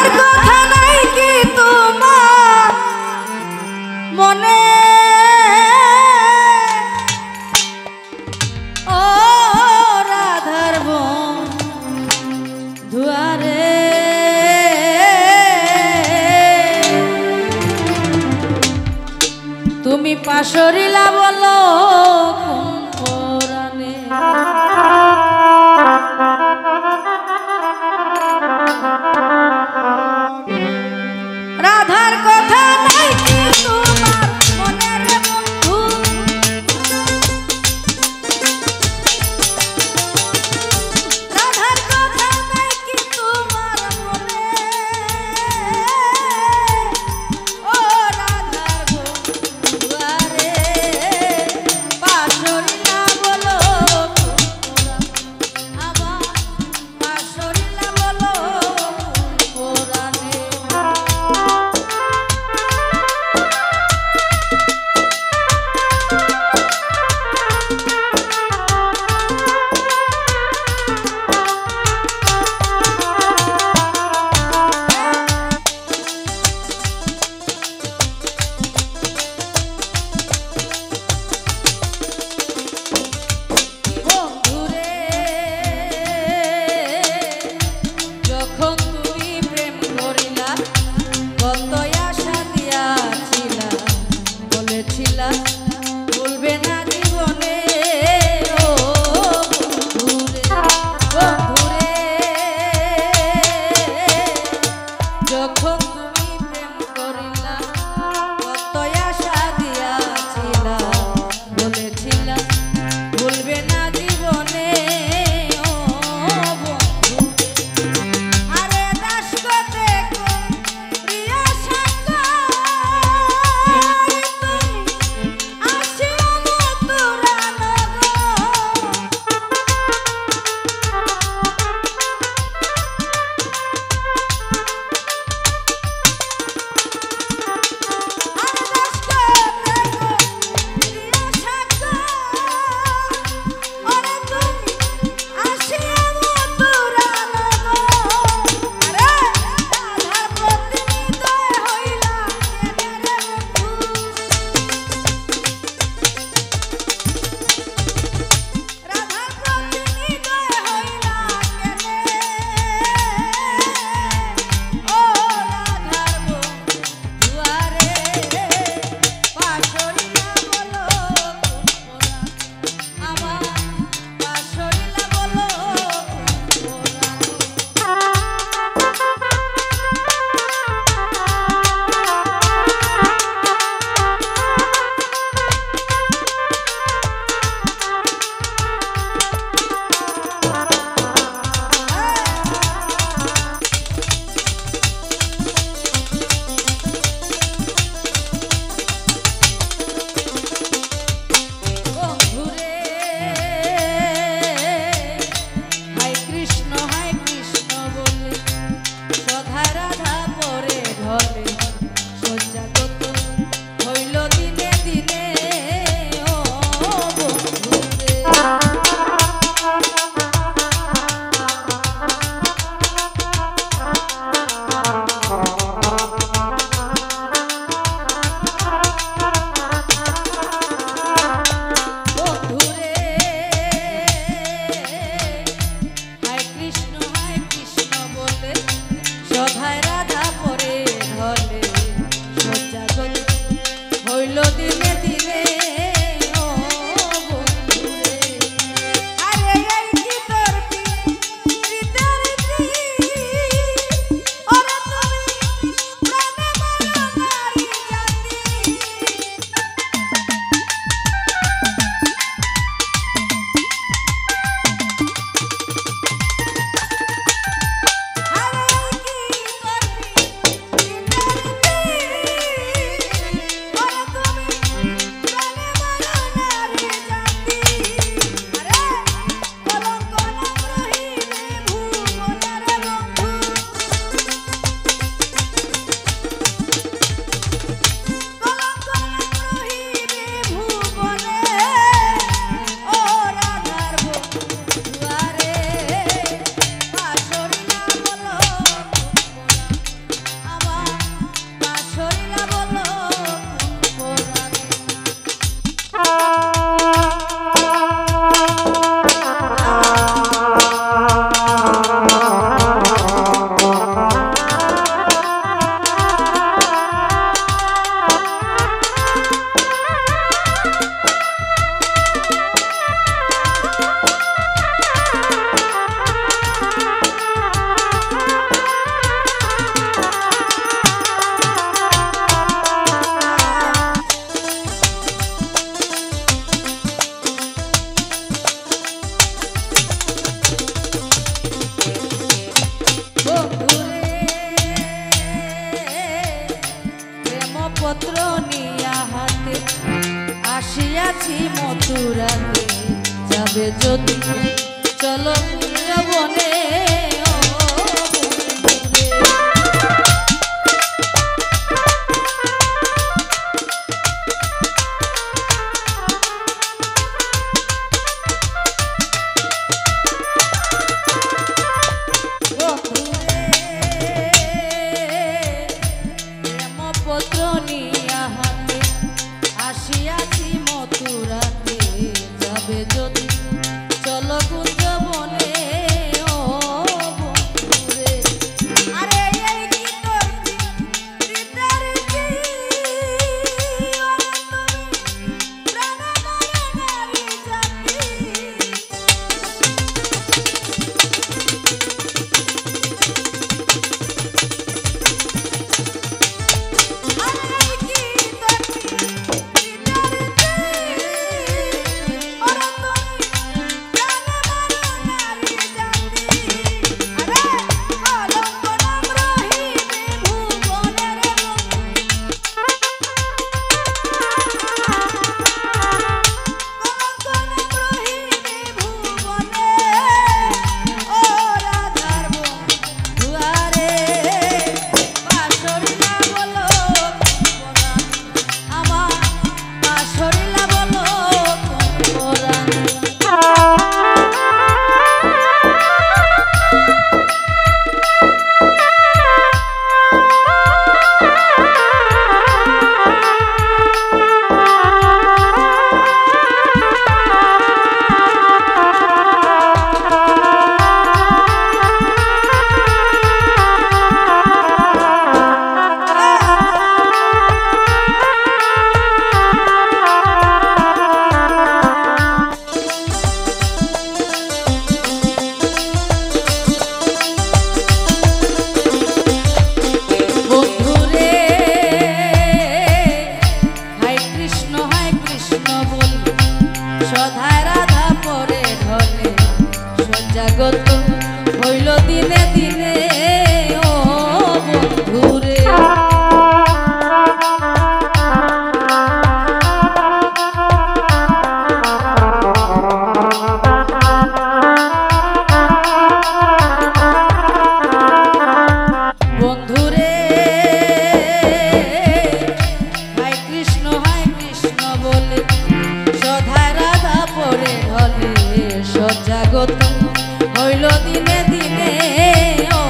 কথা নাই কি তোমার মনে ও রাধার দুয়ারে তুমি পাশরিলা বলো কোন পরাণে রাধার কথা নাই কি তোমার মনে রে বন্ধু রাধার কথা নাই কি তোমার মনে ও রাধার দুয়ারে পাশরিলা বলো আবার পাশরিলা বলো পরাণে রাধা পরে ঢলে পত্র নিয়া হাতে আসিয়াছি মথুরাতে যাবে যদি চলো বনে পত্র নিয়া হাতে আসিয়াছি মথুরাতে যাবে যদি চলো কুঞ্জ বনে ও বন্ধুরে। আরে এই কি তোর হৃদয়ের কি ও তুমি প্রাণে মরে নারী জাতি। সধায় রাধা পরে ঢলে সজ্জাগত হইল দিনে দিনে ও বন্ধুরে। বন্ধুরে হায় কৃষ্ণ বলে সধায় রাধা পরে ঢলে সজ্জাগত হইল দিনে দিনে ও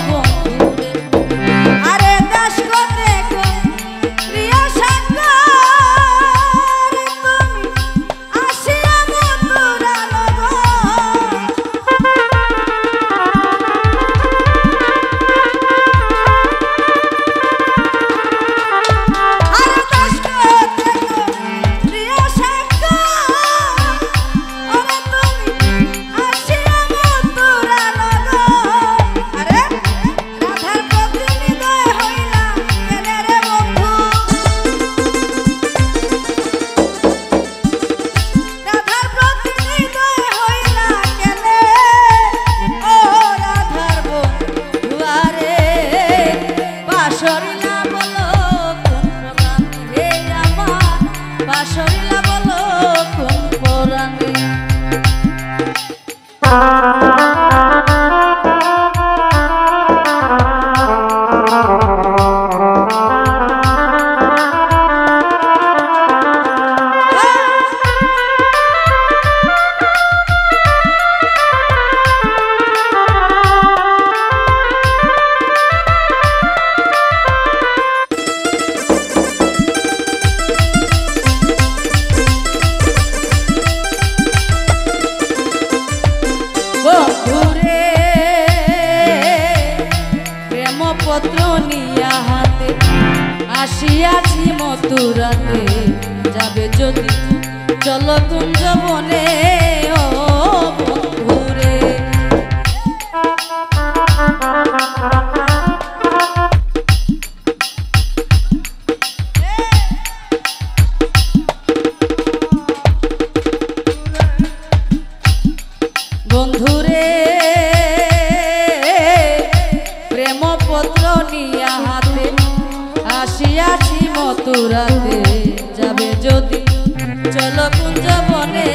বন্ধুরে। আরে দাস গতে প্রিয় সাগর তুমি আসিয়া মথুরা নগর। আরে দাস গতে প্রিয় সাগর ওরে তুমি আসিয়া মথুরা নগর। আরে রাধার প্রতিনিদয় হইলা কেনে রে বন্ধু। রাধার প্রতিনিদয় হইলা কেনে ও রাধার বন্ধু। আরে বাঁশরিলা বলো কোন পরাণে হে আমার বাঁশরিলা বলো কোন পরাণে। বন্ধুরে প্রেম পত্র নিয়া হাতে আসিয়াছি মথুরাতে যাবে যদি চলো কুঞ্জ বনে ও বন্ধুরে। বন্ধুরে প্রেম পত্র নিয়া হাতে আসিয়াছি মথুরাতে যাবে যদি চলো কুঞ্জ বনে